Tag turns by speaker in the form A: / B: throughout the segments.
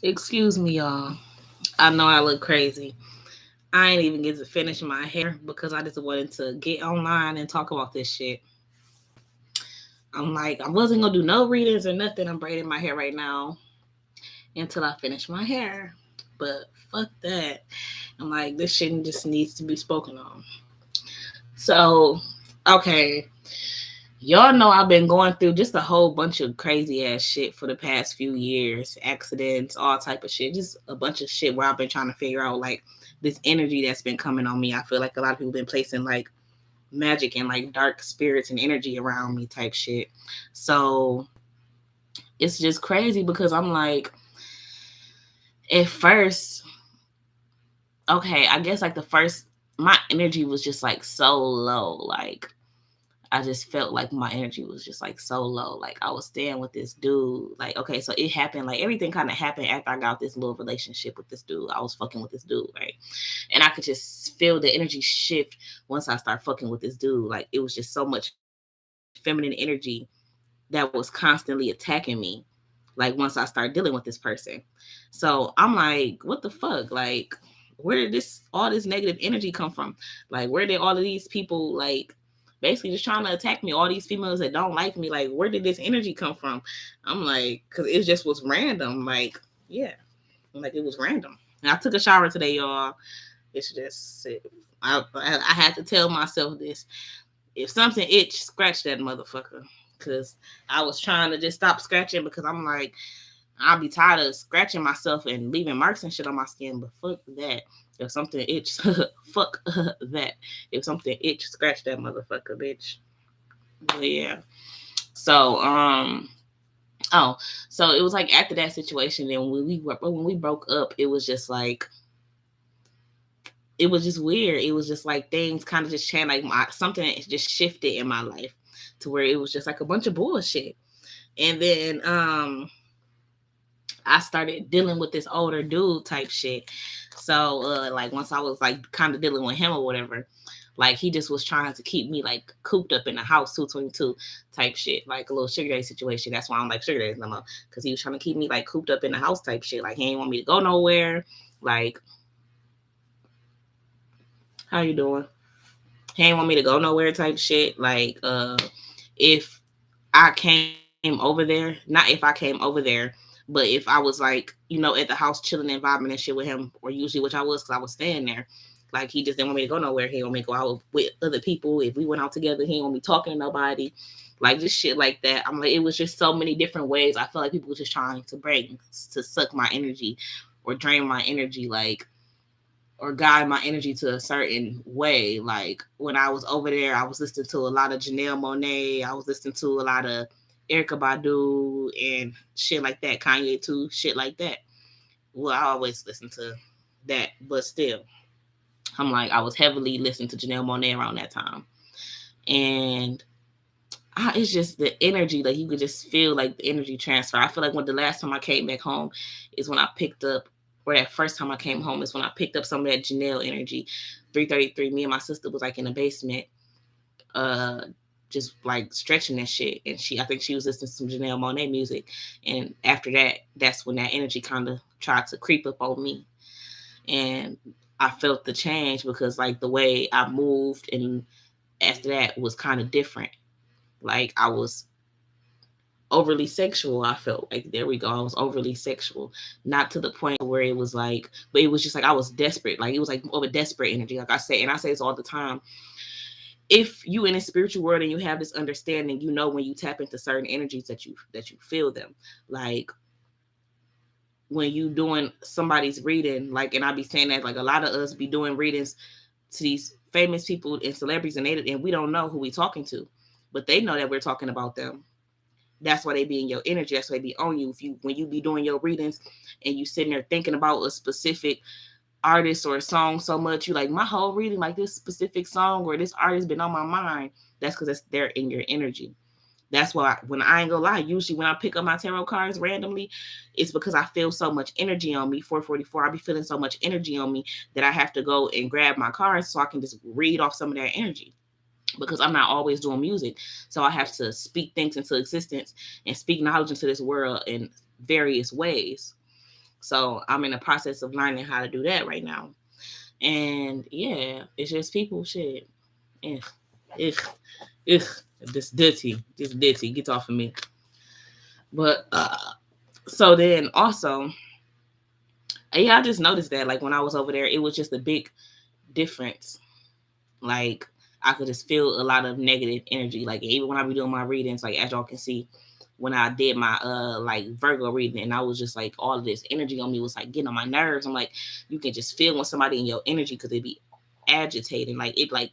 A: Excuse me, y'all. I know I look crazy. I ain't even get to finish my hair because I just wanted to get online and talk about this shit. I'm like, I wasn't gonna do no readings or nothing. I'm braiding my hair right now until I finish my hair. But fuck that. I'm like, this shit just needs to be spoken on. So, okay. Y'all know I've been going through just a whole bunch of crazy ass shit for the past few years, accidents, all type of shit, just a bunch of shit where I've been trying to figure out like this energy that's been coming on me. I feel like a lot of people been placing like magic and like dark spirits and energy around me type shit. So it's just crazy because I'm like, at first, okay, I guess like the first, my energy was just like so low, like I just felt like my energy was just like so low. Like I was staying with this dude. Like, okay, so it happened, like everything kind of happened after I got this little relationship with this dude. I was fucking with this dude, right? And I could just feel the energy shift once I start fucking with this dude. Like it was just so much feminine energy that was constantly attacking me. Like once I started dealing with this person. So I'm like, what the fuck? Like, where did this all this negative energy come from? Like, where did all of these people like basically just trying to attack me? All these females that don't like me, like, where did this energy come from? I'm like, because it just was random. Like, yeah, like it was random. And I took a shower today, y'all. It's just, I had to tell myself this. If something itch, scratch that motherfucker. Because I was trying to just stop scratching because I'm like, I'll be tired of scratching myself and leaving marks and shit on my skin. But fuck that. If something itch, fuck that. If something itch, scratch that motherfucker, bitch. But yeah. So oh, so it was like after that situation, then when we broke up, it was just like it was just weird. It was just like things kind of just changed. Like something just shifted in my life to where it was just like a bunch of bullshit. And then I started dealing with this older dude type shit. So like once I was like kind of dealing with him or whatever, like he just was trying to keep me like cooped up in the house 222 type shit, like a little sugar daddy situation. That's why I'm like sugar daddy no more, because he was trying to keep me like cooped up in the house type shit. Like he ain't want me to go nowhere. Like, how you doing? He ain't want me to go nowhere type shit. Like if I came over there, not if I came over there, but if I was like, at the house chilling and vibing and shit with him, or usually which I was because I was staying there. Like he just didn't want me to go nowhere. He didn't want me to go out with other people. If we went out together, he didn't want me talking to nobody. Like just shit like that. I'm like, it was just so many different ways. I feel like people were just trying to suck my energy or drain my energy, like or guide my energy to a certain way. Like when I was over there, I was listening to a lot of Janelle Monáe. I was listening to a lot of Erica Badu and shit like that. Kanye too, shit like that. Well, I always listen to that, but still, I'm like I was heavily listening to Janelle Monáe around that time, and it's just the energy. Like you could just feel like the energy transfer. I feel like when the last time I came back home is when I picked up, or that first time I came home is when I picked up some of that Janelle energy. 333. Me and my sister was like in the basement, uh, just like stretching that shit, and I think she was listening to some Janelle Monáe music, and after that, that's when that energy kind of tried to creep up on me, and I felt the change because like the way I moved and after that was kind of different. Like I was overly sexual. I felt like there we go. I was overly sexual, not to the point where it was like, but it was just like I was desperate. Like it was like of a desperate energy. Like I say, and I say this all the time. If you in a spiritual world and you have this understanding, when you tap into certain energies that you feel them. Like when you doing somebody's reading, like, and I be saying that like a lot of us be doing readings to these famous people and celebrities, and we don't know who we talking to, but they know that we're talking about them. That's why they be in your energy. That's why they be on you. If you when you be doing your readings and you sitting there thinking about a specific artist or a song so much, you like my whole reading, like this specific song or this artist been on my mind. That's because that's there in your energy. That's why when I ain't gonna lie, usually when I pick up my tarot cards randomly, it's because I feel so much energy on me. 444, I be feeling so much energy on me that I have to go and grab my cards so I can just read off some of that energy, because I'm not always doing music. So I have to speak things into existence and speak knowledge into this world in various ways. So I'm in the process of learning how to do that right now. And yeah, it's just people shit. Ugh, ugh, ugh. This dirty. This dirty. Get off of me. But so then also, yeah, I just noticed that like when I was over there, it was just a big difference. Like I could just feel a lot of negative energy. Like even when I be doing my readings, like as y'all can see, when I did my like Virgo reading, and I was just like all of this energy on me was like getting on my nerves. I'm like, you can just feel when somebody in your energy because they be agitating. Like it like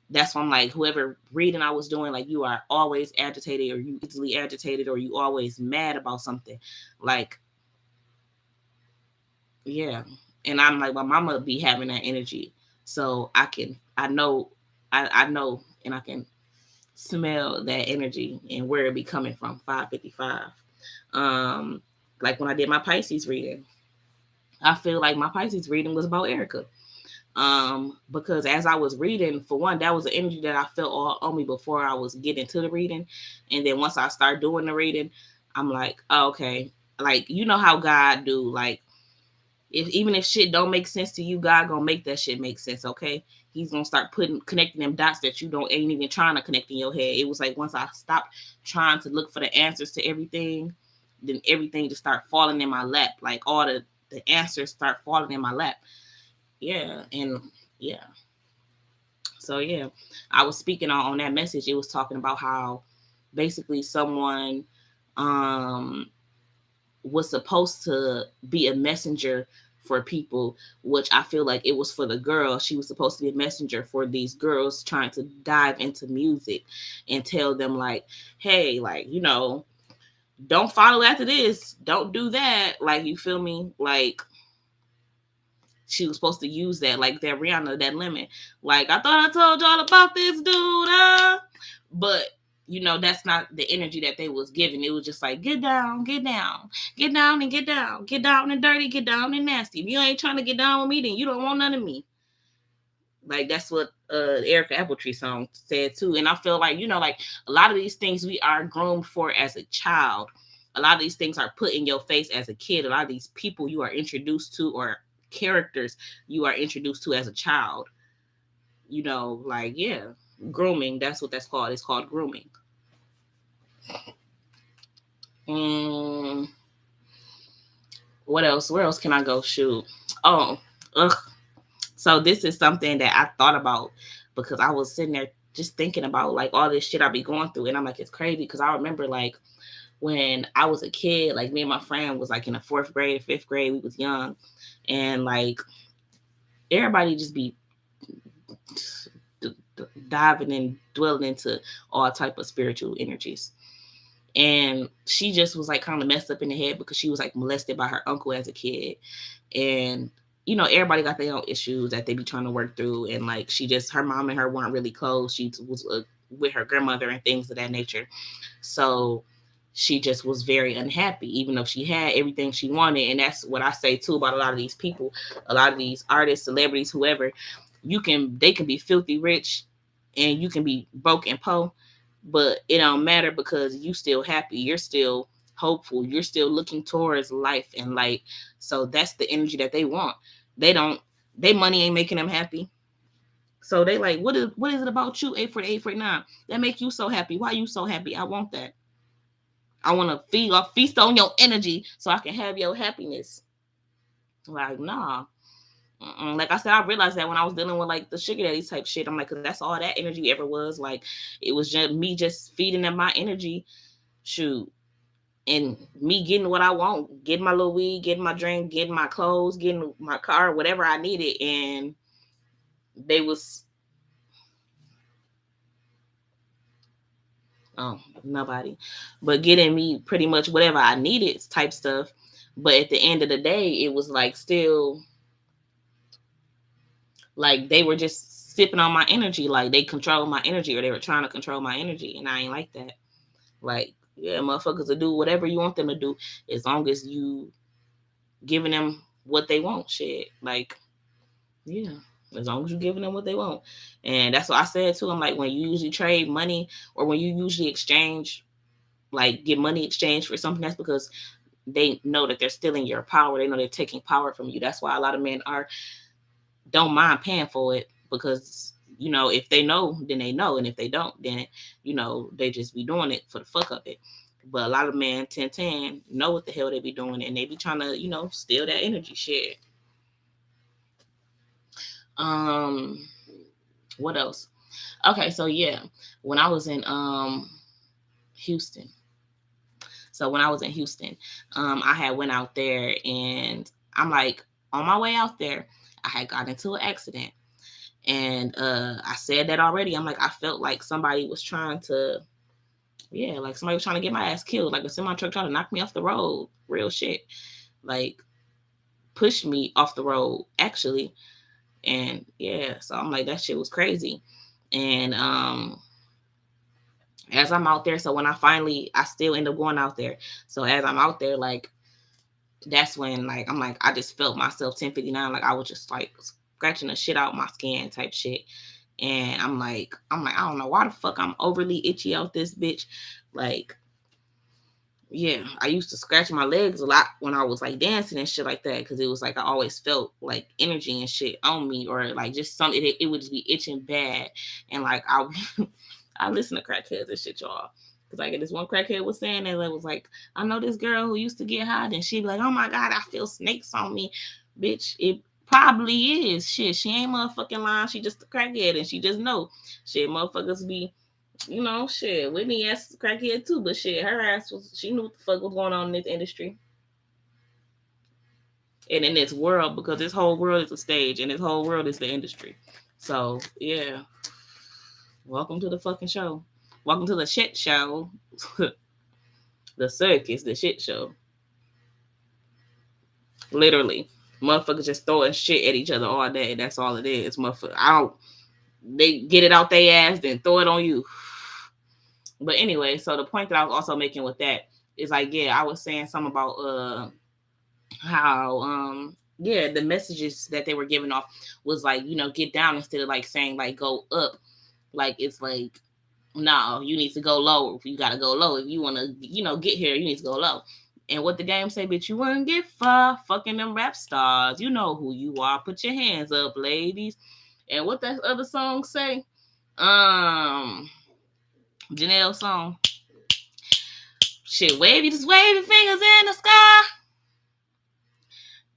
A: that's why I'm like, whoever reading I was doing, like you are always agitated or you easily agitated or you always mad about something. Like, yeah. And I'm like, my mama be having that energy. So I know and I can smell that energy and where it be coming from. 555. Um, like when I did my Pisces reading, I feel like my Pisces reading was about Erica. Because as I was reading, for one, that was the energy that I felt all on me before I was getting to the reading. And then once I start doing the reading, I'm like, oh, okay. Like, you know how God do, like, if even if shit don't make sense to you, God gonna make that shit make sense, okay? He's gonna start connecting them dots that you don't ain't even trying to connect in your head. It was like once I stopped trying to look for the answers to everything, then everything just start falling in my lap. Like all the answers start falling in my lap. Yeah, and yeah. So yeah, I was speaking on that message. It was talking about how basically someone um was supposed to be a messenger for people, which I feel like it was for the girl. She was supposed to be a messenger for these girls trying to dive into music and tell them like, hey, like, you know, don't follow after this, don't do that. Like, you feel me? Like she was supposed to use that, like that Rihanna, that Lemon. Like, I thought I told y'all about this dude, but you know that's not the energy that they was giving. It was just like get down, get down, get down and get down, get down and dirty, get down and nasty. If you ain't trying to get down with me, then you don't want none of me. Like that's what Erica Appletree song said too. And I feel like, you know, like a lot of these things we are groomed for as a child. A lot of these things are put in your face as a kid. A lot of these people you are introduced to or characters you are introduced to as a child. You know, like yeah, grooming. That's what that's called. It's called grooming. Um, what else? Where else can I go? Shoot. Oh, ugh. So this is something that I thought about because I was sitting there just thinking about like all this shit I be going through, and I'm like, it's crazy because I remember like when I was a kid, like me and my friend was like in the fourth grade, fifth grade, we was young, and like everybody just be diving and dwelling into all type of spiritual energies. And she just was like kind of messed up in the head because she was like molested by her uncle as a kid. And you know, everybody got their own issues that they be trying to work through. And like she just, her mom and her weren't really close. She was with her grandmother and things of that nature. So she just was very unhappy, even though she had everything she wanted. And that's what I say too about a lot of these people, a lot of these artists, celebrities, whoever. They can be filthy rich, and you can be broke and poor, but it don't matter because you still happy. You're still hopeful. You're still looking towards life and light. So that's the energy that they want. They don't. They money ain't making them happy. So they like, what is it about you? 848, 849 that make you so happy? Why you so happy? I want that. I want to feast on your energy so I can have your happiness. Like, nah. Like I said, I realized that when I was dealing with like the sugar daddy type shit. I'm like, cause that's all that energy ever was. Like, it was just me just feeding them my energy, shoot, and me getting what I want, getting my little weed, getting my drink, getting my clothes, getting my car, whatever I needed, and they was nobody, but getting me pretty much whatever I needed type stuff. But at the end of the day, it was like still like they were just sipping on my energy, like they controlled my energy or they were trying to control my energy, and I ain't like that. Like, yeah, motherfuckers to do whatever you want them to do as long as you giving them what they want. Shit, like, yeah, as long as you giving them what they want. And that's what I said too. I'm like, when you usually trade money or when you usually exchange, like get money exchange for something, that's because they know that they're stealing your power. They know they're taking power from you. That's why a lot of men don't mind paying for it, because if they know, then they know, and if they don't, then they just be doing it for the fuck of it. But a lot of men 10 know what the hell they be doing, and they be trying to steal that energy shit. What else? Okay, so yeah, when I was in Houston. So when I was in Houston, I had went out there, and I'm like, on my way out there, I had got into an accident. And I said that already. I'm like, I felt like somebody was trying to, like somebody was trying to get my ass killed. Like a semi truck trying to knock me off the road. Real shit. Like, push me off the road, actually. And yeah, so I'm like, that shit was crazy. And as I'm out there, so when I still end up going out there. So as I'm out there, like, that's when, like, I'm like, I just felt myself 1059. Like, I was just like scratching the shit out my skin type shit. And I'm like, I don't know why the fuck I'm overly itchy out this bitch. Like, yeah, I used to scratch my legs a lot when I was like dancing and shit like that, because it was like I always felt like energy and shit on me, or like just something. It would just be itching bad, and like I listen to crackheads and shit, y'all. Cause like this one crackhead was saying that, it was like, I know this girl who used to get high, and she'd be like, oh my god, I feel snakes on me, bitch. It probably is shit. She ain't motherfucking lying. She just a crackhead, and she just know shit. Motherfuckers be, shit. Whitney ass crackhead too, but shit, her ass she knew what the fuck was going on in this industry and in this world, because this whole world is a stage, and this whole world is the industry. So yeah, welcome to the fucking show. Welcome to the shit show. The circus, the shit show. Literally, motherfuckers just throwing shit at each other all day. That's all it is, motherfucker. They get it out their ass, then throw it on you. But anyway, so the point that I was also making with that is like, yeah, I was saying something about how the messages that they were giving off was like, get down, instead of like saying like go up. Like, it's like, no, you need to go low. You gotta go low. If you wanna, get here, you need to go low. And what the game say, bitch, you wouldn't get far fucking them rap stars. You know who you are. Put your hands up, ladies. And what that other song say? Janelle song. Shit, just wave your fingers in the sky.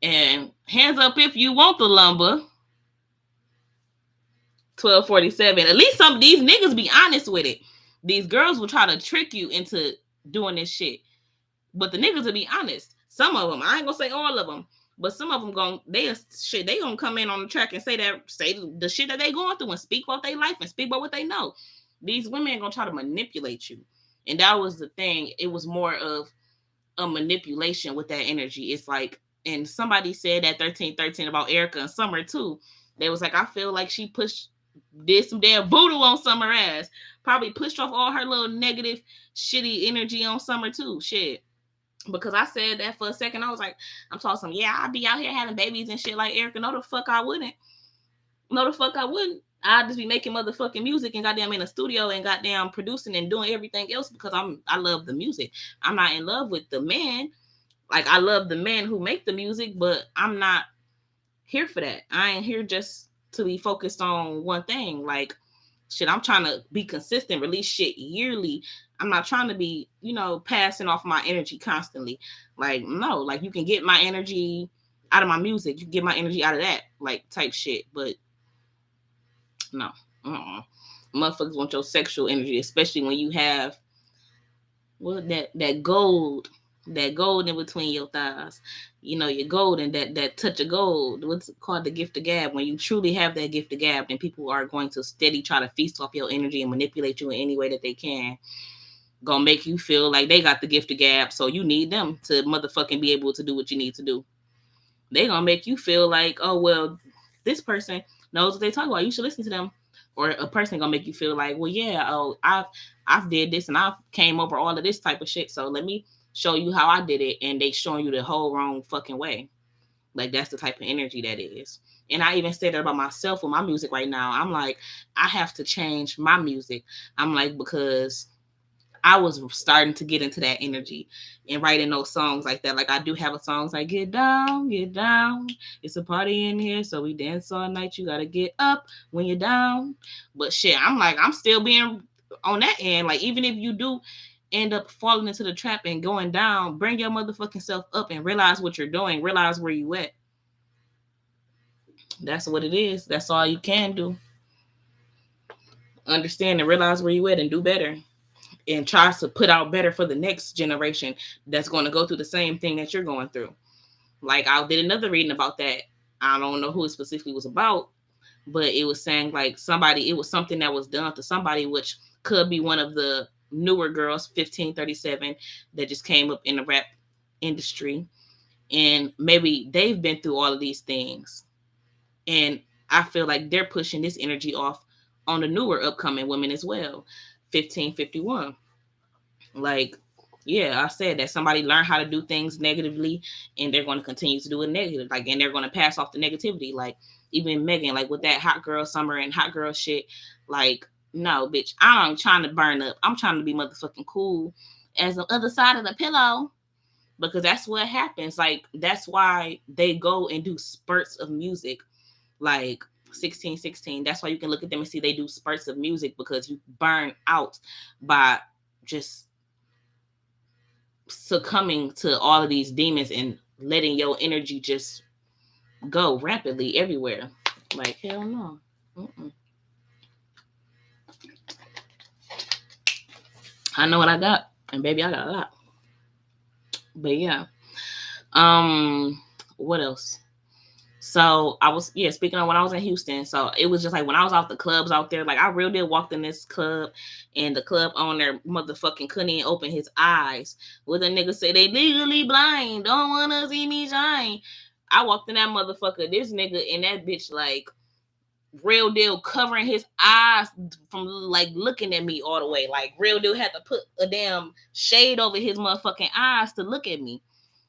A: And hands up if you want the lumber. 1247. At least some of these niggas be honest with it. These girls will try to trick you into doing this shit. But the niggas will be honest. Some of them, I ain't gonna say all of them, but some of them they gonna come in on the track and say the shit that they going through, and speak about their life and speak about what they know. These women gonna try to manipulate you. And that was the thing. It was more of a manipulation with that energy. It's like, and somebody said that 1313 about Erica and Summer too. They was like, I feel like she did some damn voodoo on Summer ass. Probably pushed off all her little negative, shitty energy on Summer too. Shit. Because I said that for a second. I was like, I'm talking some, yeah, I'd be out here having babies and shit like Erica. No, the fuck I wouldn't. No, the fuck I wouldn't. I'd just be making motherfucking music and goddamn in a studio and goddamn producing and doing everything else, because I love the music. I'm not in love with the man. Like, I love the men who make the music, but I'm not here for that. I ain't here just to be focused on one thing. Like, shit, I'm trying to be consistent, release shit yearly. I'm not trying to be, passing off my energy constantly. Like, no, like, you can get my energy out of my music. You can get my energy out of that, like, type shit. But no, motherfuckers want your sexual energy, especially when you have that gold in between your thighs. Your gold, and that touch of gold. What's called the gift of gab. When you truly have that gift of gab, then people are going to steady try to feast off your energy and manipulate you in any way that they can. Gonna make you feel like they got the gift of gab, so you need them to motherfucking be able to do what you need to do. They gonna make you feel like, oh well, this person knows what they talk about, you should listen to them. Or a person gonna make you feel like, well, yeah, oh, I've did this and I've came over all of this type of shit, so let me show you how I did it. And they showing you the whole wrong fucking way. Like, that's the type of energy that is. And I even said that about myself with my music right now. I'm like, I have to change my music. I'm like, because I was starting to get into that energy and writing those songs like that. Like I do have a songs like get down, it's a party in here, so we dance all night. You gotta get up when you're down. But shit, I'm like, I'm still being on that end. Like even if you do end up falling into the trap and going down, bring your motherfucking self up and realize what you're doing. Realize where you at. That's what it is. That's all you can do. Understand and realize where you at and do better. And tries to put out better for the next generation that's going to go through the same thing that you're going through. Like I did another reading about that. I don't know who it specifically was about, but it was saying like somebody, it was something that was done to somebody, which could be one of the newer girls, 1537, that just came up in the rap industry. And maybe they've been through all of these things. And I feel like they're pushing this energy off on the newer upcoming women as well. 1551. Like, yeah, I said that somebody learned how to do things negatively and they're going to continue to do it negative. Like, and they're going to pass off the negativity. Like, even Megan, like with that hot girl summer and hot girl shit, like, no, bitch, I'm trying to burn up. I'm trying to be motherfucking cool as the other side of the pillow. Because that's what happens. Like, that's why they go and do spurts of music. Like, 1616. That's why you can look at them and see they do spurts of music, because you burn out by just succumbing to all of these demons and letting your energy just go rapidly everywhere. Like, hell no. Mm-mm. I know what I got, and baby, I got a lot. But yeah. What else? So I was, speaking of when I was in Houston, so it was just like when I was off the clubs out there, like I really did walked in this club and the club owner motherfucking couldn't even open his eyes. With a nigga say they legally blind, don't wanna see me shine. I walked in that motherfucker, this nigga and that bitch like real deal covering his eyes from like looking at me all the way. Like real deal had to put a damn shade over his motherfucking eyes to look at me.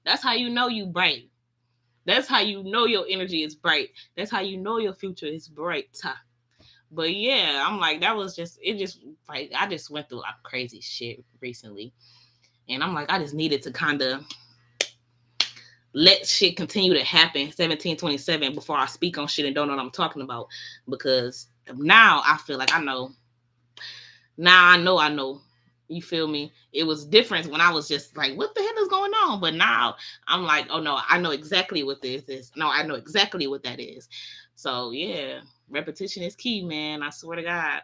A: That's how you know you bright. That's how you know your energy is bright. That's how you know your future is bright. But yeah, I'm like, that was just, it just, like, I just went through a lot of crazy shit recently. And I'm like, I just needed to kind of let shit continue to happen 1727 before I speak on shit and don't know what I'm talking about. Because now I feel like I know. Now I know. You feel me? It was different when I was just like, what the hell is going on? But now I'm like, oh no, I know exactly what this is. No, I know exactly what that is. So yeah, repetition is key, man. I swear to God.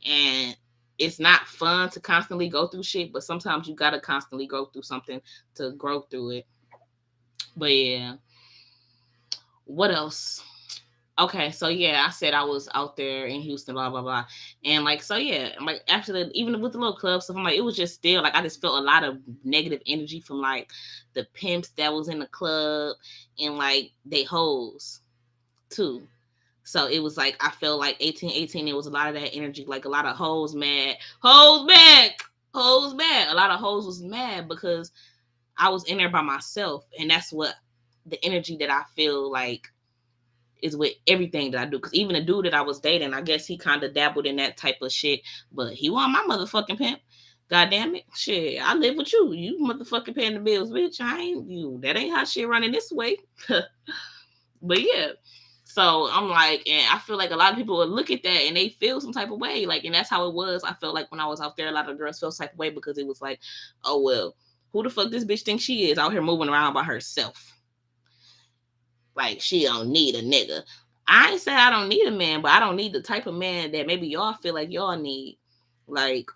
A: And it's not fun to constantly go through shit, but sometimes you gotta constantly go through something to grow through it. But yeah. What else? Okay, so yeah, I said I was out there in Houston, blah blah blah, and like, so yeah, like actually, even with the little club stuff, I'm like, it was just still like I just felt a lot of negative energy from like the pimps that was in the club and like they hoes too. So it was like I felt like 1818, it was a lot of that energy, like a lot of hoes mad, hoes mad, hoes mad. A lot of hoes was mad because I was in there by myself, and that's what the energy that I feel like is with everything that I do. Because even the dude that I was dating, I guess he kind of dabbled in that type of shit, but he wasn't my motherfucking pimp. God damn it. Shit, I live with you. You motherfucking paying the bills, bitch. I ain't you. That ain't how shit running this way. But yeah. So I'm like, and I feel like a lot of people would look at that and they feel some type of way. Like, and that's how it was. I felt like when I was out there, a lot of girls felt some type of way because it was like, oh, well, who the fuck this bitch thinks she is out here moving around by herself? Like, she don't need a nigga. I ain't say I don't need a man, but I don't need the type of man that maybe y'all feel like y'all need. Like,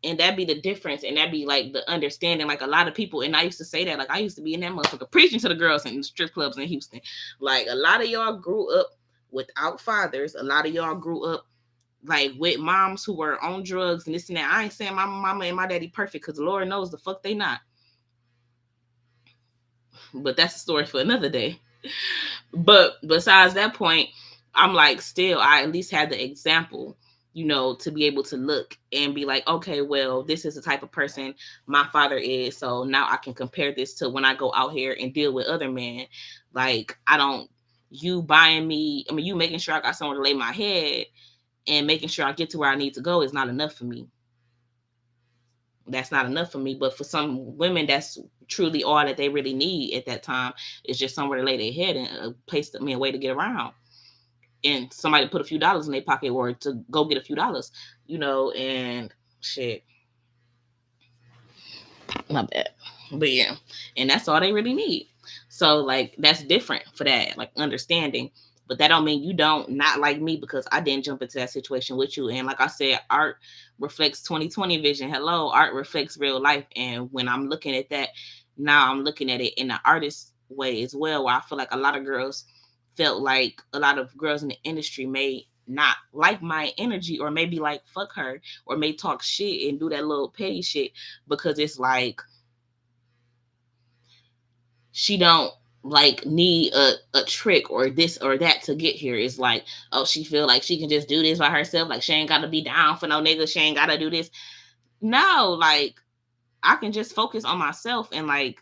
A: and that'd be the difference. And that'd be like the understanding. Like a lot of people, and I used to say that, like I used to be in that motherfucker preaching to the girls in the strip clubs in Houston. Like a lot of y'all grew up without fathers. A lot of y'all grew up like with moms who were on drugs and this and that. I ain't saying my mama and my daddy perfect, because the Lord knows the fuck they not. But that's a story for another day. But besides that point, I'm like, still, I at least had the example, to be able to look and be like, okay, well, this is the type of person my father is. So now I can compare this to when I go out here and deal with other men. Like, you buying me, you making sure I got somewhere to lay my head and making sure I get to where I need to go is not enough for me. That's not enough for me. But for some women, that's truly all that they really need at that time. Is just somewhere to lay their head and a place, I mean, a way to get around, and somebody put a few dollars in their pocket or to go get a few dollars, and shit. My bad. But yeah, and that's all they really need. So like that's different for that, like understanding. But that don't mean you don't not like me because I didn't jump into that situation with you. And like I said, art reflects 2020 vision. Hello, art reflects real life. And when I'm looking at that, now I'm looking at it in the artist way as well, where I feel like a lot of girls felt like a lot of girls in the industry may not like my energy or maybe like fuck her or may talk shit and do that little petty shit because it's like she don't like need a trick or this or that to get here. It's like, oh, she feel like she can just do this by herself. Like she ain't gotta be down for no nigga. She ain't gotta do this. No, like I can just focus on myself and like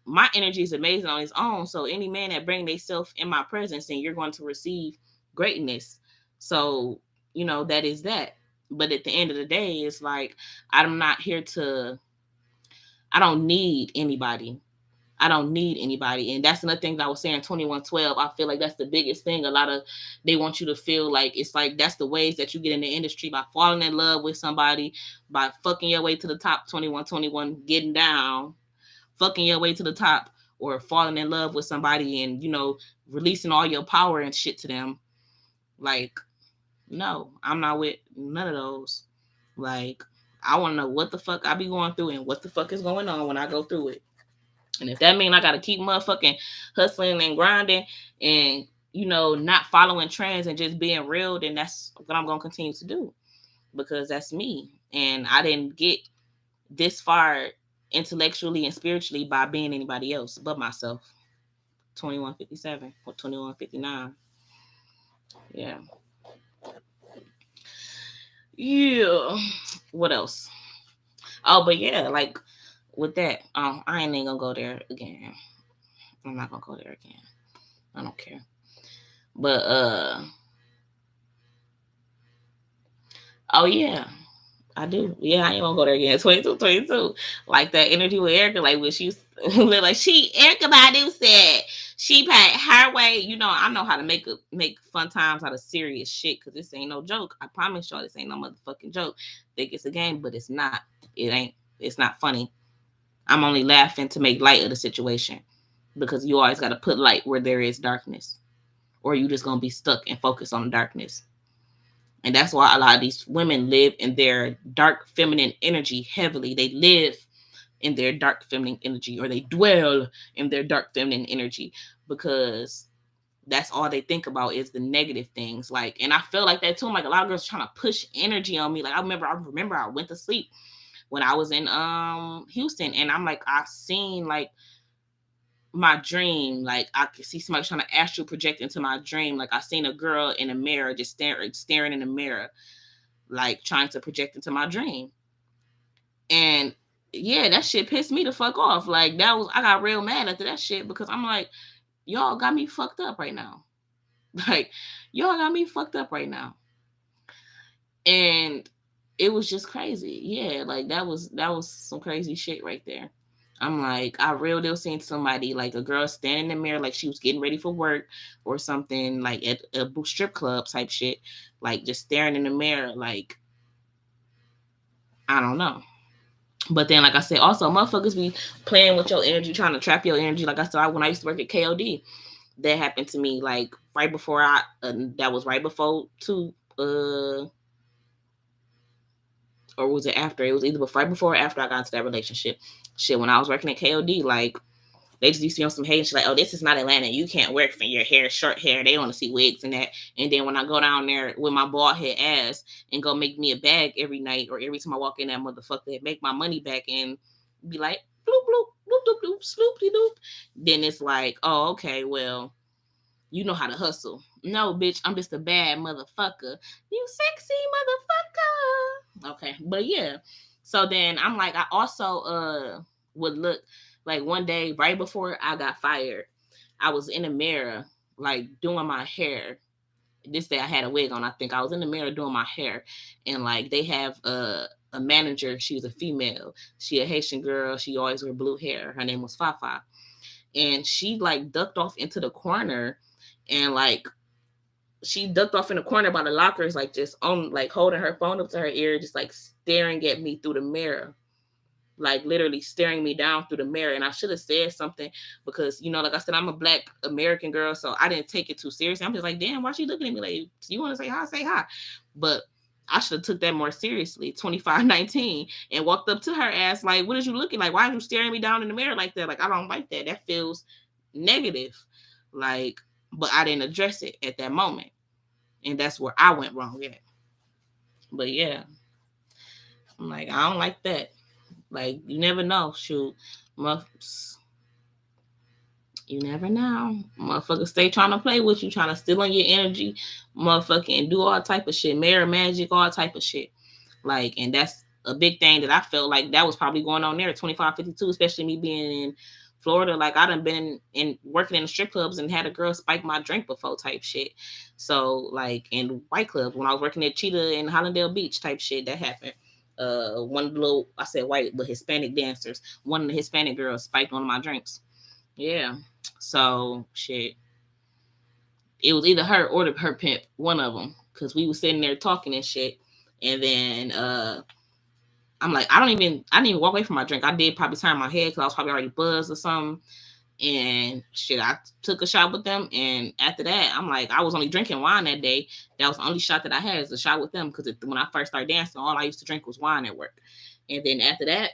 A: my energy is amazing on its own. So any man that bring themselves in my presence and you're going to receive greatness. So, that is that. But at the end of the day, it's like I'm not here to I don't need anybody. I don't need anybody. And that's another thing that I was saying 2112. I feel like that's the biggest thing. A lot of they want you to feel like it's like that's the ways that you get in the industry by falling in love with somebody, by fucking your way to the top 2121, getting down, fucking your way to the top, or falling in love with somebody and, releasing all your power and shit to them. Like, no, I'm not with none of those. Like, I want to know what the fuck I be going through and what the fuck is going on when I go through it. And if that means I gotta keep motherfucking hustling and grinding and not following trends and just being real, then that's what I'm gonna continue to do because that's me. And I didn't get this far intellectually and spiritually by being anybody else but myself. 2157 or 2159. Yeah. Yeah. What else? Oh, but yeah, like with that, I ain't even gonna go there again. I'm not gonna go there again. I don't care. But oh yeah, I do. Yeah, I ain't gonna go there again. 22, 22. Like that interview with Erica, like when she like Erica Badu said she paid her way. I know how to make fun times out of serious shit because this ain't no joke. I promise y'all this ain't no motherfucking joke. Think it's a game, but it's not. It ain't. It's not funny. I'm only laughing to make light of the situation because you always gotta put light where there is darkness. Or you just gonna be stuck and focus on the darkness. And that's why a lot of these women live in their dark feminine energy heavily. They live in their dark feminine energy or they dwell in their dark feminine energy because that's all they think about is the negative things. Like, and I feel like that too. I'm like a lot of girls trying to push energy on me. Like I remember I went to sleep when I was in Houston and I'm like, I seen like my dream, like I could see somebody trying to astral project into my dream. Like I seen a girl in a mirror just staring in the mirror, like trying to project into my dream. And yeah, that shit pissed me the fuck off. Like I got real mad after that shit because I'm like, y'all got me fucked up right now. Like y'all got me fucked up right now. And it was just crazy. Yeah, like that was some crazy shit right there. I'm like, I real deal seen somebody, like a girl standing in the mirror, like she was getting ready for work or something, like at a strip club type shit, like just staring in the mirror, like, I don't know. But then, like I said, also, motherfuckers be playing with your energy, trying to trap your energy. Like I said, when I used to work at KOD, that happened to me, like, right before that was right before, or was it after? It was either right before or after I got into that relationship. Shit, when I was working at KOD, like, they just used to be on some hate and shit like, oh, this is not Atlanta. You can't work for your hair, short hair. They want to see wigs and that. And then when I go down there with my bald head ass and go make me a bag every night or every time I walk in that motherfucker, make my money back and be like, bloop, bloop, bloop, bloop, bloop, sloopy doop. Then it's like, oh, okay, well, you know how to hustle. No, bitch, I'm just a bad motherfucker. You sexy motherfucker. Okay, but yeah. So then I'm like, I also would look like one day right before I got fired, I was in a mirror like doing my hair this day I had a wig on. I think I was in the mirror doing my hair, and like they have a manager. She was a female. She a Haitian girl. She always wear blue hair. Her name was Fafa, and she like ducked off into the corner, and like she ducked off in the corner by the lockers, like just on like holding her phone up to her ear, just like staring at me through the mirror, like literally staring me down through the mirror. And I should have said something because, you know, like I said, I'm a Black American girl, so I didn't take it too seriously. I'm just like, damn, why she looking at me like, you want to say hi, say hi. But I should have took that more seriously, 2519, and walked up to her ass like, what is you looking like? Why are you staring me down in the mirror like that? Like, I don't like that. That feels negative. Like, but I didn't address it at that moment. And that's where I went wrong at. But yeah, I'm like, I don't like that. Like, you never know. Shoot, you never know. Motherfuckers stay trying to play with you, trying to steal on your energy, motherfucking do all type of shit, mirror magic, all type of shit. Like, and that's a big thing that I felt like that was probably going on there at 2552, especially me being in Florida. Like, I done been in working in the strip clubs and had a girl spike my drink before type shit. So, like, in white clubs, when I was working at Cheetah in Hollandale Beach type shit, that happened. One little, I said white, but Hispanic dancers, one of the Hispanic girls spiked one of my drinks. Yeah. So shit, it was either her or her pimp, one of them, because we was sitting there talking and shit, and then I'm like, I didn't even walk away from my drink. I did probably turn my head because I was probably already buzzed or something, and shit, I took a shot with them, and after that, I'm like, I was only drinking wine that day. That was the only shot that I had is a shot with them because when I first started dancing, all I used to drink was wine at work, and then after that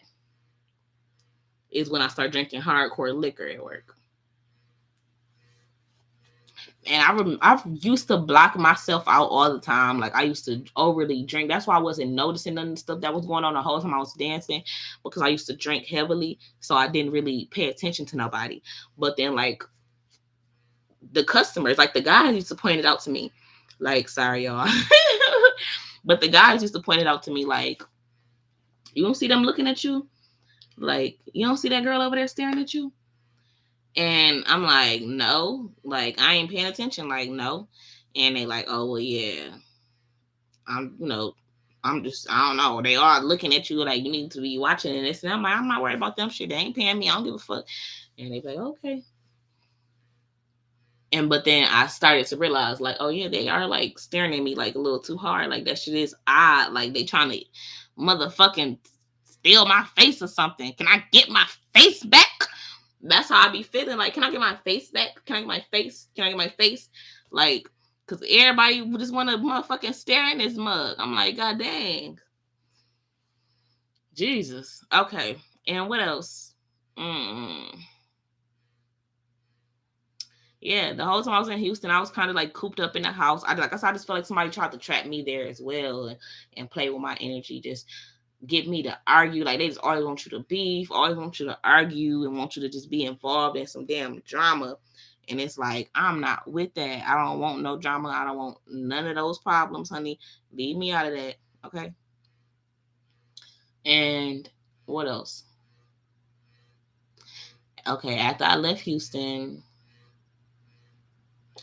A: is when I started drinking hardcore liquor at work. And I used to block myself out all the time. Like, I used to overly drink. That's why I wasn't noticing none of the stuff that was going on the whole time I was dancing, because I used to drink heavily, so I didn't really pay attention to nobody. But then, like, the customers, like the guys used to point it out to me. Like, sorry y'all. But the guys used to point it out to me like, you don't see them looking at you? Like, you don't see that girl over there staring at you? And I'm like, no, like, I ain't paying attention, like, no. And they like, oh, well, yeah, I'm just, I don't know. They are looking at you like you need to be watching and this. And I'm like, I'm not worried about them shit. They ain't paying me. I don't give a fuck. And they like, okay. And but then I started to realize, like, oh yeah, they are like staring at me like a little too hard. Like, that shit is odd. Like, they trying to motherfucking steal my face or something. Can I get my face back? That's how I be feeling. Like, can I get my face back? Can I get my face? Can I get my face? Like, because everybody just want to motherfucking stare in this mug. I'm like, God dang. Jesus. Okay. And what else? Yeah, the whole time I was in Houston, I was kind of like cooped up in the house. I just felt like somebody tried to trap me there as well, and play with my energy. Just get me to argue. Like, they just always want you to beef, always want you to argue, and want you to just be involved in some damn drama. And it's like, I'm not with that. I don't want no drama. I don't want none of those problems, honey. Leave me out of that. Okay. And what else? Okay, after I left Houston.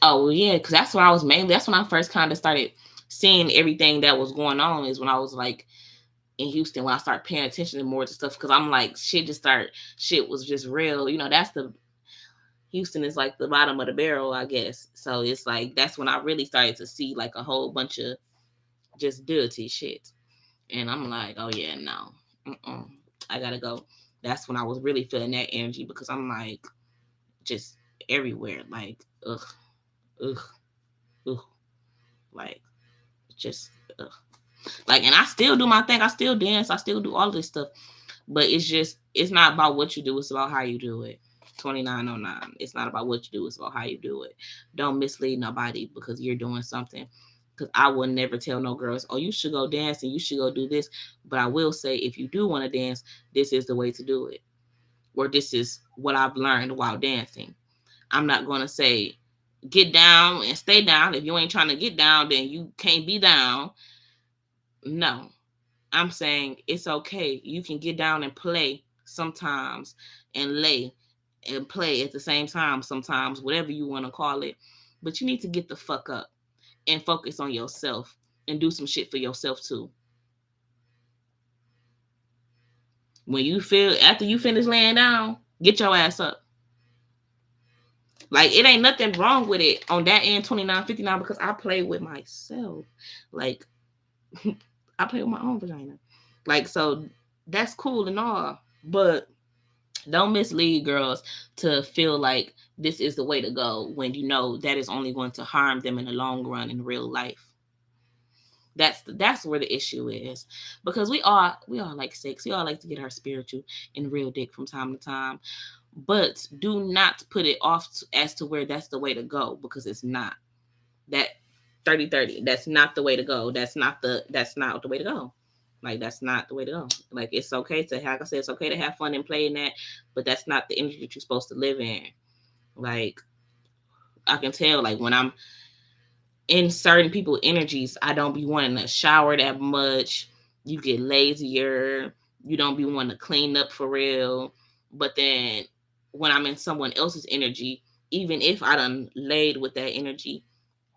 A: Oh, well, yeah, because that's when I was mainly, that's when I first kind of started seeing everything that was going on, is when I was like in Houston, when I started paying attention to more to stuff, because I'm like, shit was just real. You know, Houston is like the bottom of the barrel, I guess. So it's like, that's when I really started to see like a whole bunch of just dirty shit. And I'm like, oh yeah, no, I gotta go. That's when I was really feeling that energy, because I'm like, just everywhere, like, ugh, ugh, ugh, like, just ugh. Like, and I still do my thing. I still dance. I still do all this stuff. But it's not about what you do. It's about how you do it. 2909. It's not about what you do. It's about how you do it. Don't mislead nobody because you're doing something. Because I will never tell no girls, oh, you should go dance and you should go do this. But I will say, if you do want to dance, this is the way to do it. Or this is what I've learned while dancing. I'm not going to say, get down and stay down. If you ain't trying to get down, then you can't be down. No, I'm saying it's okay. You can get down and play sometimes, and lay and play at the same time sometimes, whatever you want to call it. But you need to get the fuck up. and focus on yourself and do some shit for yourself too. When you feel, after you finish laying down, get your ass up. Like, it ain't nothing wrong with it on that end, 29.59, because I play with myself. Like, I play with my own vagina. Like, so that's cool and all. But don't mislead girls to feel like this is the way to go when you know that is only going to harm them in the long run in real life. That's where the issue is, because we all like sex. We all like to get our spiritual and real dick from time to time, but do not put it off as to where that's the way to go, because it's not. That 30-30, that's not the way to go. That's not the way to go. Like, that's not the way to go. Like, it's okay to, like I said, it's okay to have fun and play in that, but that's not the energy that you're supposed to live in. Like, I can tell, like, when I'm in certain people's energies, I don't be wanting to shower that much. You get lazier. You don't be wanting to clean up for real. But then when I'm in someone else's energy, even if I done laid with that energy,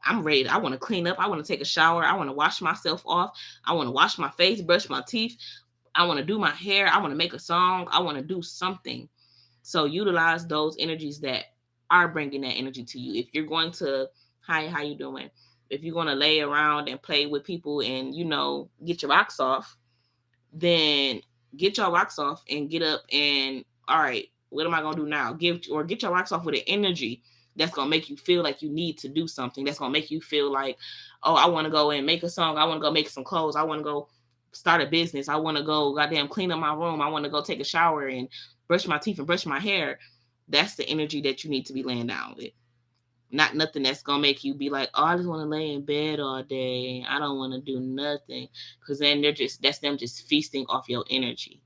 A: I'm ready. I want to clean up. I want to take a shower. I want to wash myself off. I want to wash my face, brush my teeth. I want to do my hair. I want to make a song. I want to do something. So utilize those energies that are bringing that energy to you. If you're going to, hi, how you doing? If you're going to lay around and play with people and, get your rocks off, then get your rocks off and get up and, all right, what am I going to do now? Get your rocks off with an energy that's going to make you feel like you need to do something. That's going to make you feel like, oh, I want to go and make a song. I want to go make some clothes. I want to go start a business. I want to go goddamn clean up my room. I want to go take a shower and brush my teeth and brush my hair. That's the energy that you need to be laying down with. Not nothing that's going to make you be like, oh, I just want to lay in bed all day. I don't want to do nothing. Because then that's them just feasting off your energy.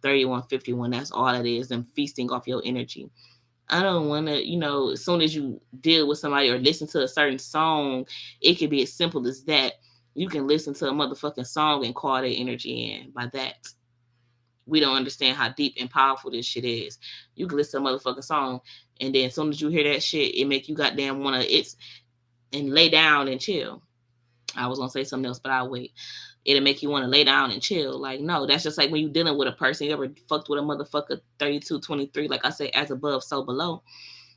A: 31.51, that's all it is, them feasting off your energy. I don't want to, as soon as you deal with somebody or listen to a certain song, it could be as simple as that. You can listen to a motherfucking song and call their energy in by that. We don't understand how deep and powerful this shit is. You can listen to a motherfucking song, and then as soon as you hear that shit, it make you goddamn want to and lay down and chill. I was gonna say something else, but I'll wait. It'll make you want to lay down and chill. Like, no, that's just like when you're dealing with a person. You ever fucked with a motherfucker 32-23, like I say, as above, so below.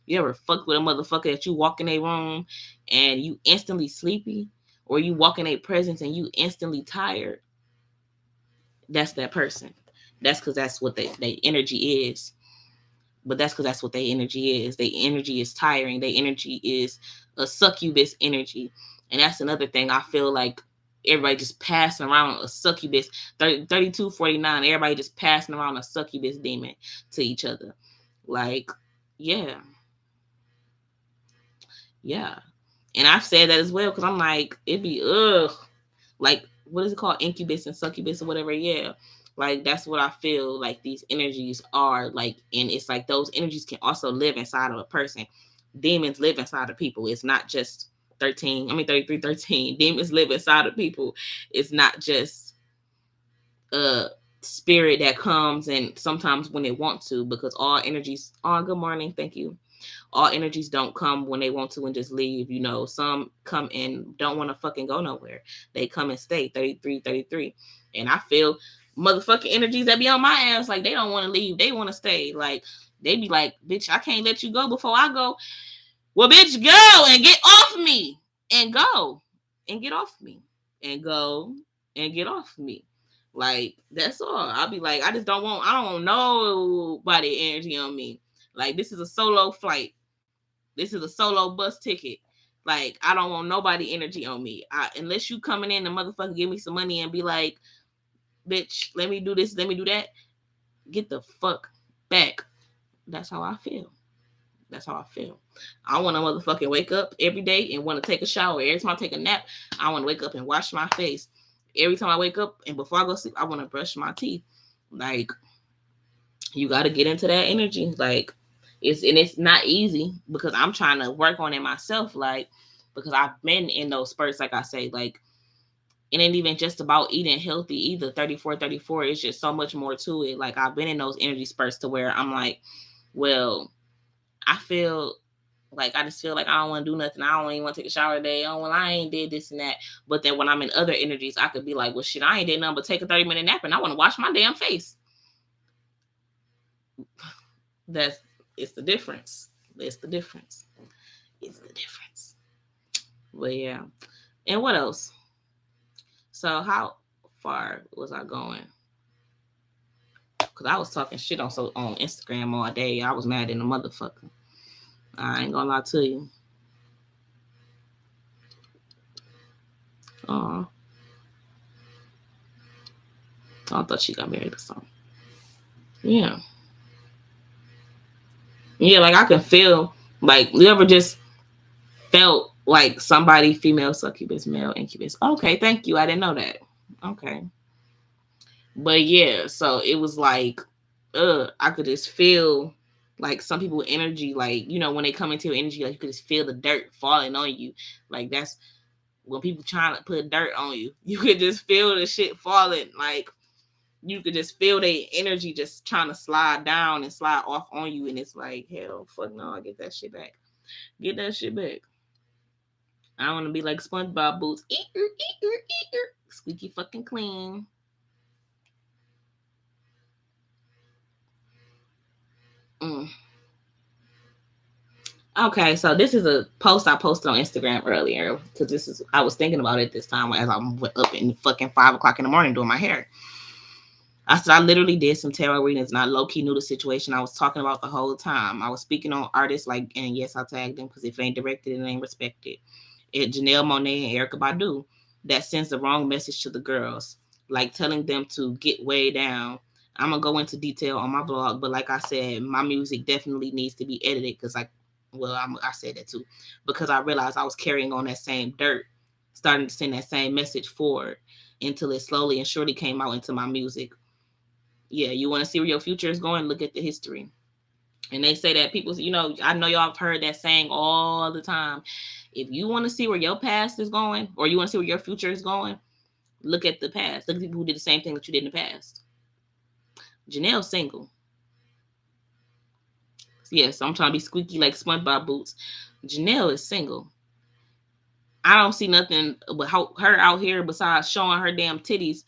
A: You ever fucked with a motherfucker that you walk in a room and you instantly sleepy, or you walk in a presence and you instantly tired? That's that person. That's because that's what their energy is. But that's because that's what their energy is. Their energy is tiring. Their energy is a succubus energy. And that's another thing. I feel like everybody just passing around a succubus. 32.49, everybody just passing around a succubus demon to each other. Like, yeah. Yeah. And I've said that as well, because I'm like, it'd be, like, what is it called? Incubus and succubus or whatever. Yeah. Like, that's what I feel like these energies are like. And it's like those energies can also live inside of a person. Demons live inside of people. It's not just 33-13. Demons live inside of people. It's not just a spirit that comes and sometimes when they want to, because all energies, good morning, thank you. All energies don't come when they want to and just leave. Some come and don't want to fucking go nowhere. They come and stay. 33. And I feel motherfucking energies that be on my ass, like, they don't want to leave. They want to stay. Like, they be like, bitch, I can't let you go before I go. Well, bitch, go and get off me. And go and get off me. And go and get off me. Like, that's all. I'll be like, I don't want nobody energy on me. Like, this is a solo flight. This is a solo bus ticket. Like, I don't want nobody energy on me. Unless you coming in and motherfucker give me some money and be like, bitch, let me do this, let me do that. Get the fuck back. That's how I feel. That's how I feel. I want to motherfucking wake up every day and want to take a shower. Every time I take a nap, I want to wake up and wash my face. Every time I wake up and before I go sleep, I want to brush my teeth. Like, you got to get into that energy. Like, it's not easy because I'm trying to work on it myself. Like, because I've been in those spurts, like I say, like, it ain't even just about eating healthy either. 34. It's just so much more to it. Like, I've been in those energy spurts to where I'm like, well, I feel Like, I just feel like I don't want to do nothing. I don't even want to take a shower today. Oh, well, I ain't did this and that. But then when I'm in other energies, I could be like, well, shit, I ain't did nothing but take a 30-minute nap and I want to wash my damn face. It's the difference. It's the difference. It's the difference. But yeah. And what else? So how far was I going? Because I was talking shit on Instagram all day. I was mad in the motherfucker. I ain't gonna lie to you. Oh, I thought she got married or something. Yeah. Yeah, like I can feel, like, you ever just felt like somebody, female succubus, male incubus. Okay, thank you. I didn't know that. Okay. But yeah, so it was like, I could just feel like some people energy, like, when they come into your energy, like you could just feel the dirt falling on you. Like that's when people trying to put dirt on you. You could just feel the shit falling. Like you could just feel their energy just trying to slide down and slide off on you. And it's like, hell, fuck no, I get that shit back. Get that shit back. I want to be like SpongeBob Boots. Squeaky fucking clean. Okay, so this is a post I posted on Instagram earlier because I was thinking about it this time as I'm up in fucking 5 o'clock in the morning doing my hair. I said I literally did some tarot readings and I low key knew the situation I was talking about the whole time. I was speaking on artists and yes, I tagged them because if it ain't directed, it ain't respected. Janelle Monáe and Erykah Badu that sends the wrong message to the girls, like telling them to get way down. I'm gonna go into detail on my blog, but like I said, my music definitely needs to be edited because I said that too because I realized I was carrying on that same dirt, starting to send that same message forward until it slowly and surely came out into my music. Yeah, you want to see where your future is going? Look at the history. And they say that people, I know y'all have heard that saying all the time. If you want to see where your past is going, or you want to see where your future is going, look at the past. Look at people who did the same thing that you did in the past. Janelle's single. Yes, I'm trying to be squeaky like SpongeBob Boots. Janelle is single. I don't see nothing but her out here besides showing her damn titties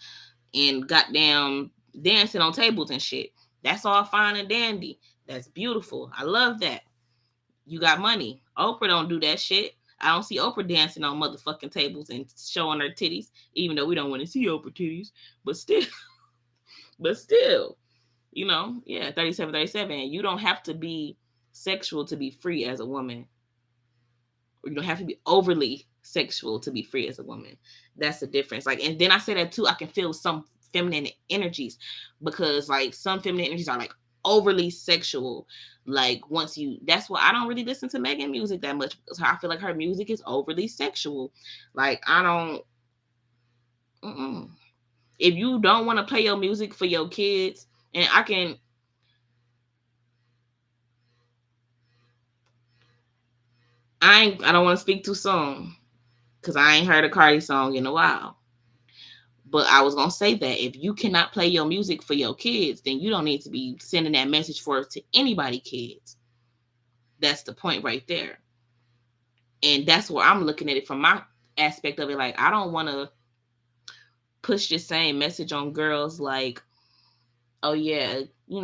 A: and goddamn dancing on tables and shit. That's all fine and dandy. That's beautiful. I love that. You got money. Oprah don't do that shit. I don't see Oprah dancing on motherfucking tables and showing her titties, even though we don't want to see Oprah titties. But still, yeah, 37, 37. You don't have to be sexual to be free as a woman. Or you don't have to be overly sexual to be free as a woman. That's the difference. Like, and then I say that too, I can feel some feminine energies because like some feminine energies are like overly sexual. Like that's why I don't really listen to Megan music that much because I feel like her music is overly sexual. Like I don't. If you don't want to play your music for your kids, and I don't want to speak too soon because I ain't heard a Cardi song in a while. But I was going to say that if you cannot play your music for your kids, then you don't need to be sending that message to anybody kids. That's the point right there. And that's where I'm looking at it from my aspect of it. Like, I don't want to push the same message on girls like, oh, yeah, you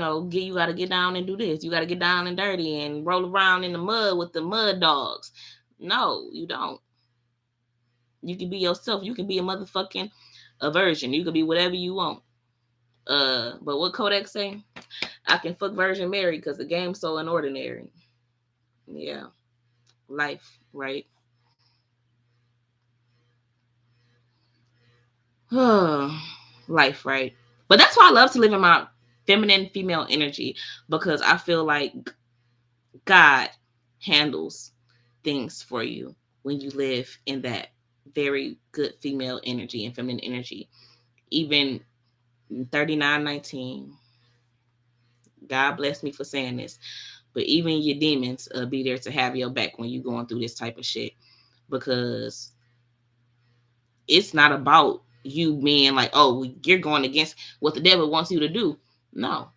A: got to get down and do this. You got to get down and dirty and roll around in the mud with the mud dogs. No, you don't. You can be yourself. You can be a motherfucking virgin. You can be whatever you want. But what Kodak say? I can fuck Virgin Mary because the game's so unordinary. Yeah. Life, right? Life, right? But that's why I love to live in my feminine female energy because I feel like God handles things for you when you live in that very good female energy and feminine energy. Even 3919. God bless me for saying this. But even your demons be there to have your back when you're going through this type of shit. Because it's not about you being like, oh, you're going against what the devil wants you to do. No.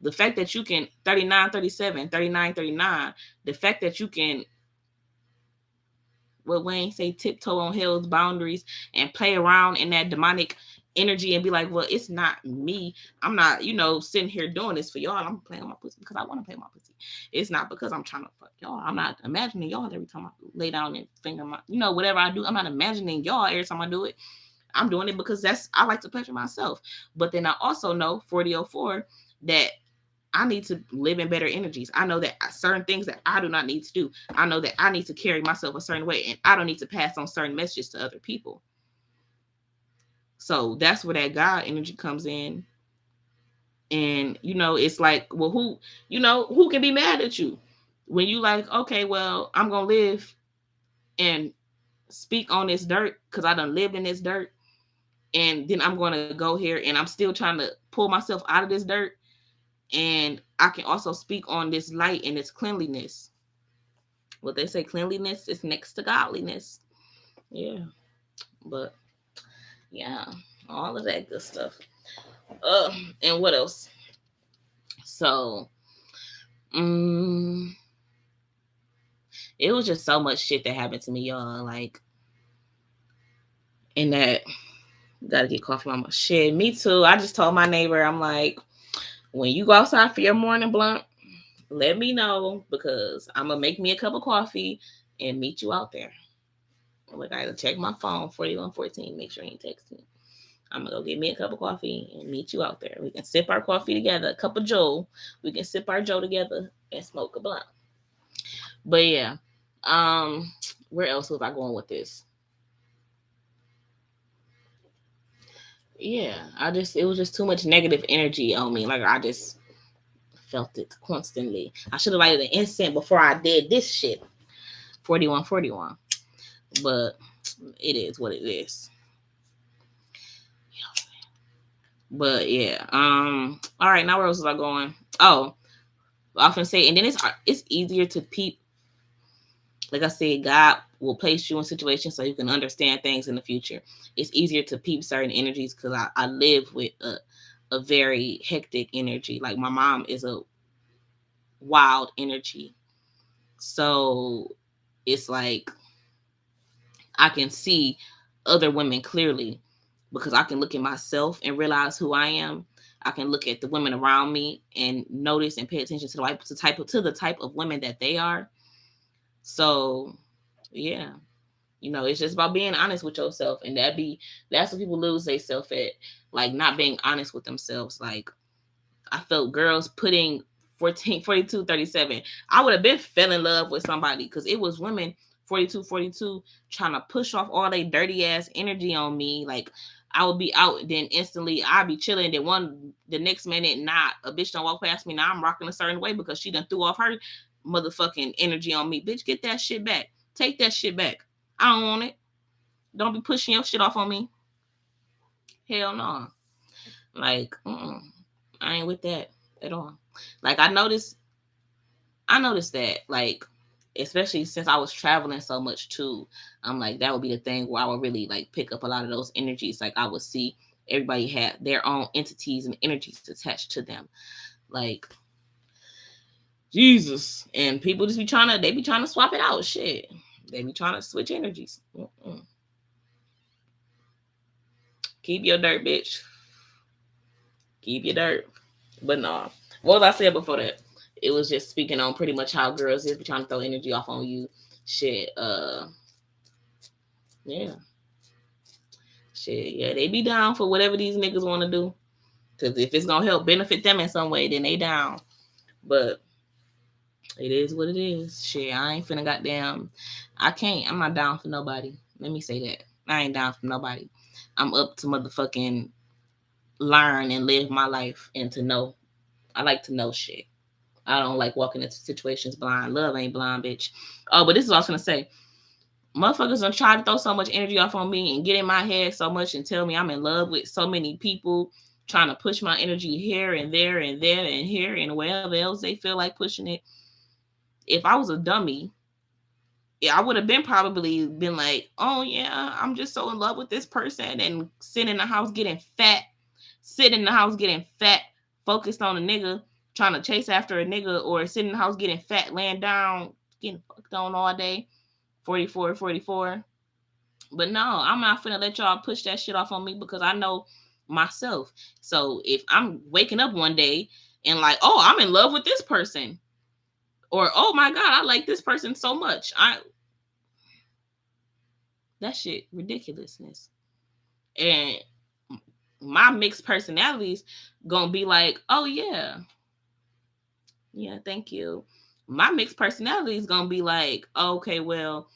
A: The fact that you can 39, 37, 39, 39, the fact that you can what Wayne say, tiptoe on hell's boundaries and play around in that demonic energy and be like, well, it's not me. I'm not, sitting here doing this for y'all. I'm playing on my pussy because I want to play my pussy. It's not because I'm trying to fuck y'all. I'm not imagining y'all every time I lay down and finger my, whatever I do. I'm not imagining y'all every time I do it. I'm doing it because I like to pleasure myself. But then I also know 4004 that I need to live in better energies. I know that certain things that I do not need to do. I know that I need to carry myself a certain way, and I don't need to pass on certain messages to other people. So that's where that God energy comes in. And, it's like, well, who can be mad at you when you like, okay, well, I'm going to live and speak on this dirt because I done lived in this dirt. And then I'm going to go here and I'm still trying to pull myself out of this dirt. And I can also speak on this light and this cleanliness. What they say, cleanliness is next to godliness. Yeah. But yeah, all of that good stuff. And what else? So, it was just so much shit that happened to me, y'all. Like, and that, gotta get coffee, mama. Shit, me too. I just told my neighbor, I'm like, when you go outside for your morning blunt, let me know because I'm gonna make me a cup of coffee and meet you out there. Like, I gotta check my phone, 4114, make sure you ain't texting. I'm gonna go get me a cup of coffee and meet you out there. We can sip our coffee together, a cup of Joe. We can sip our Joe together and smoke a blunt. But yeah, where else was I going with this? Yeah, it was just too much negative energy on me. Like, I just felt it constantly. I should have lighted an incense before I did this shit. 4141. But it is what it is. But yeah. All right, now where else was I going? Oh, I often say, and then it's easier to peep. Like I said, God will place you in situations so you can understand things in the future. It's easier to peep certain energies because I live with a very hectic energy. Like, my mom is a wild energy. So it's like I can see other women clearly because I can look at myself and realize who I am. I can look at the women around me and notice and pay attention to the type of women that they are. So yeah, it's just about being honest with yourself, and that's what people lose themselves at, like not being honest with themselves. Like, I felt girls putting 14, 42, 37. I would have been fell in love with somebody because it was women 42, trying to push off all their dirty ass energy on me. Like, I would be out, then instantly I'd be chilling. Then the next minute, not a bitch don't walk past me. Now I'm rocking a certain way because she done threw off her motherfucking energy on me. Bitch, get that shit back. Take that shit back. I don't want it. Don't be pushing your shit off on me. Hell no. Like, I ain't with that at all. Like, I noticed that, like, especially since I was traveling so much too, I'm like, that would be the thing where I would really like pick up a lot of those energies. Like, I would see everybody had their own entities and energies attached to them. Like, Jesus. And people just be trying to swap it out. Shit. They be trying to switch energies. Keep your dirt, bitch. Keep your dirt. But no. What was I saying before that? It was just speaking on pretty much how girls is trying to throw energy off on you. Shit. Yeah. Shit. Yeah, they be down for whatever these niggas want to do. Because if it's gonna help benefit them in some way, then they down. But it is what it is. Shit, I ain't finna goddamn. I'm not down for nobody. Let me say that. I ain't down for nobody. I'm up to motherfucking learn and live my life and to know. I like to know shit. I don't like walking into situations blind. Love ain't blind, bitch. Oh, but this is what I was gonna say. Motherfuckers done try to throw so much energy off on me and get in my head so much and tell me I'm in love with so many people, trying to push my energy here and there and there and here and wherever else they feel like pushing it. If I was a dummy, I would have probably been like, oh yeah, I'm just so in love with this person, and sitting in the house getting fat, focused on a nigga, trying to chase after a nigga, or sitting in the house getting fat, laying down, getting fucked on all day, 44, 44. But no, I'm not finna let y'all push that shit off on me because I know myself. So if I'm waking up one day and like, oh, I'm in love with this person, or oh my god, I like this person so much, that shit ridiculousness. And my mixed personalities gonna be like, oh yeah, thank you. My mixed personality is gonna be like, okay, well,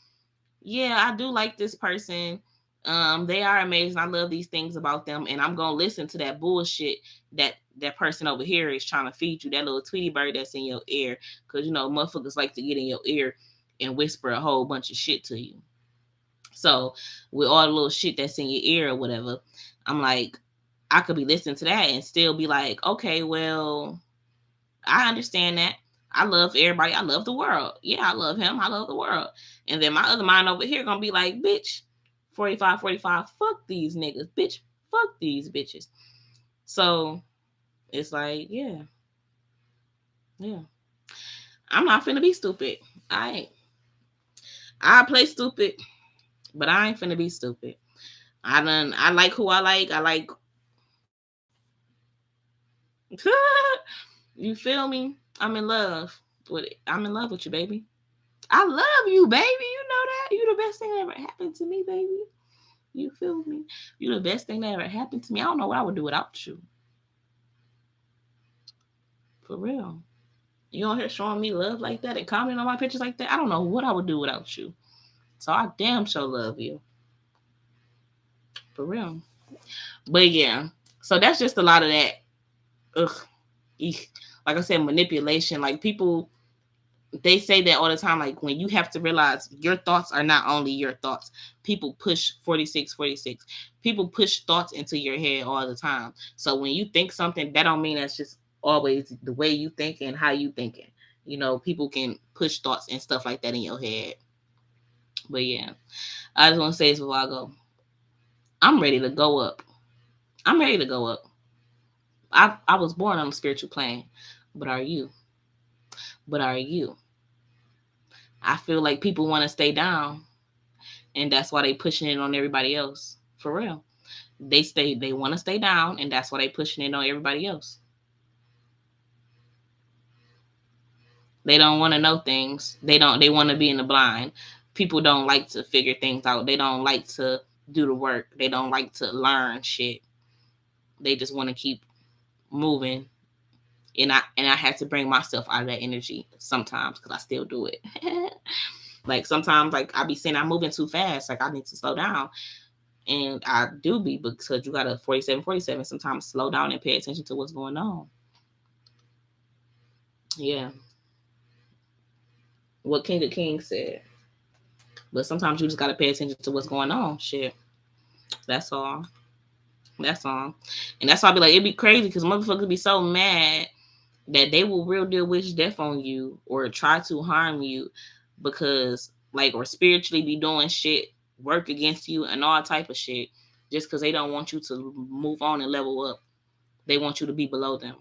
A: yeah, I do like this person. They are amazing. I love these things about them, and I'm gonna listen to that bullshit that person over here is trying to feed you, that little Tweety bird that's in your ear, because motherfuckers like to get in your ear and whisper a whole bunch of shit to you. So with all the little shit that's in your ear or whatever, I'm like, I could be listening to that and still be like, okay, well, I understand that. I love everybody. I love the world. Yeah, I love him. I love the world. And then my other mind over here gonna be like, bitch, 45, 45, fuck these niggas. Bitch, fuck these bitches. So it's like, yeah. I'm not finna be stupid. I play stupid, but I ain't finna be stupid. I like who I like. I like you feel me? I'm in love with it. I'm in love with you, baby. I love you, baby. You know that. You the best thing that ever happened to me, baby. You feel me? You the best thing that ever happened to me. I don't know what I would do without you. For real. You on here showing me love like that and commenting on my pictures like that? I don't know what I would do without you. So I damn sure love you. For real. But yeah. So that's just a lot of that. Ugh. Eek. Like I said, manipulation. Like people, they say that all the time. Like when you have to realize your thoughts are not only your thoughts. People push 46, 46. People push thoughts into your head all the time. So when you think something, that don't mean that's just always the way you think and how you thinking. People can push thoughts and stuff like that in your head. But yeah, I just want to say this before I go. I'm ready to go up. I'm ready to go up. I was born on a spiritual plane, but are you? But are you? I feel like people want to stay down, and that's why they pushing it on everybody else. For real, they want to stay down, and that's why they pushing it on everybody else. They don't want to know things. They want to be in the blind. People don't like to figure things out. They don't like to do the work. They don't like to learn shit. They just want to keep moving. And I had to bring myself out of that energy sometimes because I still do it. Like sometimes, like I be saying I'm moving too fast. Like I need to slow down. And I do be, because you got a 47, 47. Sometimes slow down and pay attention to what's going on. Yeah. What King of Kings said. But sometimes you just got to pay attention to what's going on. Shit. That's all. That's all. And that's why I be like, it'd be crazy because motherfuckers be so mad that they will real deal wish death on you or try to harm you because, like, or spiritually be doing shit, work against you and all type of shit just because they don't want you to move on and level up. They want you to be below them.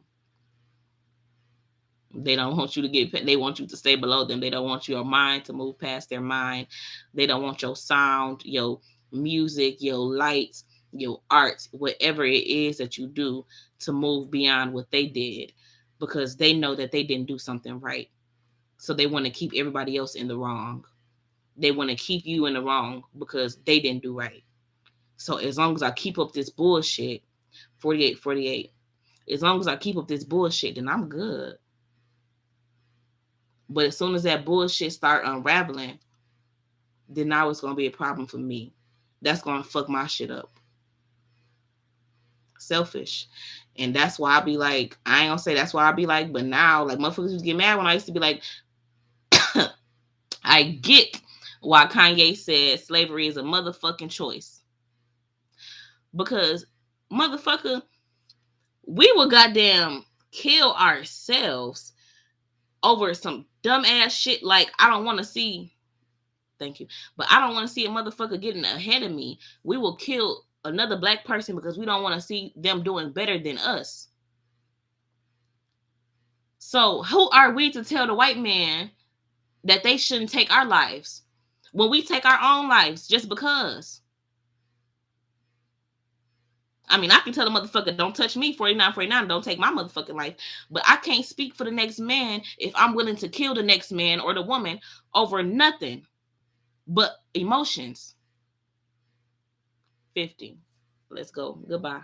A: They don't want you to they want you to stay below them. They don't want your mind to move past their mind. They don't want your sound, your music, your lights, your art, whatever it is that you do to move beyond what they did because they know that they didn't do something right. So they want to keep everybody else in the wrong. They want to keep you in the wrong because they didn't do right. So as long as I keep up this bullshit, 48, 48, as long as I keep up this bullshit, then I'm good. But as soon as that bullshit start unraveling, then now it's going to be a problem for me. That's going to fuck my shit up. Selfish. And that's why I be like, I ain't going to say that's why I be like, but now, like, motherfuckers used to get mad when I used to be like, I get why Kanye said slavery is a motherfucking choice. Because, motherfucker, we would goddamn kill ourselves over some dumb ass shit like I don't want to see. Thank you. But I don't want to see a motherfucker getting ahead of me. We will kill another black person because we don't want to see them doing better than us. So who are we to tell the white man that they shouldn't take our lives? When we take our own lives just because. I mean, I can tell a motherfucker, don't touch me, 49, 49, don't take my motherfucking life. But I can't speak for the next man if I'm willing to kill the next man or the woman over nothing but emotions. 50. Let's go. Goodbye.